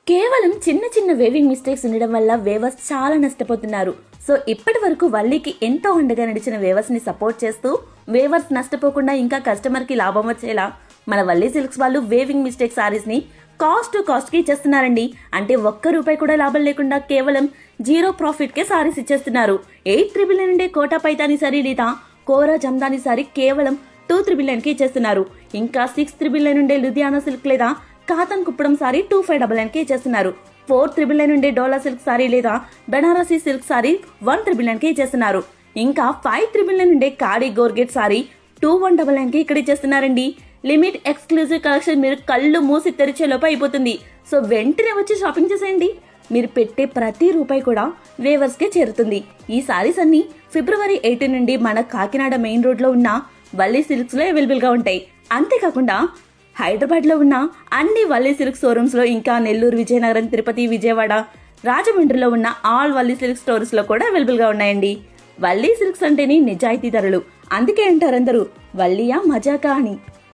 కేవలం చిన్న చిన్న వేవింగ్ మిస్టేక్స్ ఉండడం వల్ల వేవర్స్ చాలా నష్టపోతున్నారు. సో ఇప్పటి వరకు వల్లికి ఎంతో అండగా నడిచిన వేవర్స్ ని సపోర్ట్ చేస్తూ వేవర్స్ నష్టపోకుండా ఇంకా కస్టమర్ కి లాభం వచ్చేలా మన వల్లి సిల్క్స్ వాళ్ళు వేవింగ్ మిస్టేక్ సారీస్ ని కాస్ట్ టు కాస్ట్ కి ఇచ్చేస్తున్నారండి. అంటే ₹1 కూడా లాభం లేకుండా కేవలం 0 ప్రాఫిట్ కే సారీస్ ఇచ్చేస్తున్నారు. 899 నుండే కోటా పైతాని సారీ లేదా కోరా జమ్దాని సారీ కేవలం 299 కి ఇచ్చేస్తున్నారు. ఇంకా 699 నుండే లుధియానా సిల్క్ లేదా కాటన్ కుప్పడం సారీ 2599 కి ఇచ్చేస్తున్నారు. 499 నుండి డోలా సిల్క్ సారీ లేదా బెనారసీ సిల్క్ సారీ 199 కి ఇచ్చేస్తున్నారు. ఇంకా 599 నుండి కాడి గోర్గెట్ సారీ 2199 కి ఇక్కడ ఇచ్చేస్తున్నారండి. లిమిట్ ఎక్స్క్లూజివ్ కలెక్షన్ మీరు కళ్ళు మూసి తెరిచేలోపు అయిపోతుంది. సో వెంటనే వచ్చి షాపింగ్ చేసేయండి. మీరు పెట్టే ప్రతి రూపాయి కూడా వేవర్స్ కే చేరుతుంది. ఈ సారీస్ అన్ని ఫిబ్రవరి 18 నుండి మన కాకినాడ మెయిన్ రోడ్ లో ఉన్న వల్లి సిల్క్స్ లో అవైలబుల్ గా ఉంటాయి. అంతేకాకుండా హైదరాబాద్ లో ఉన్న అన్ని వల్లి సిల్క్ షోరూమ్స్ లో, ఇంకా నెల్లూరు, విజయనగరం, తిరుపతి, విజయవాడ, రాజమండ్రిలో ఉన్న ఆల్ వల్లి సిల్క్ స్టోర్స్ లో కూడా అవైలబుల్ గా ఉన్నాయండి. వల్లి సిల్క్స్ అంటేనే నిజాయితీ ధరలు. అందుకే అంటారు అందరూ వల్లియా మజాకా అని.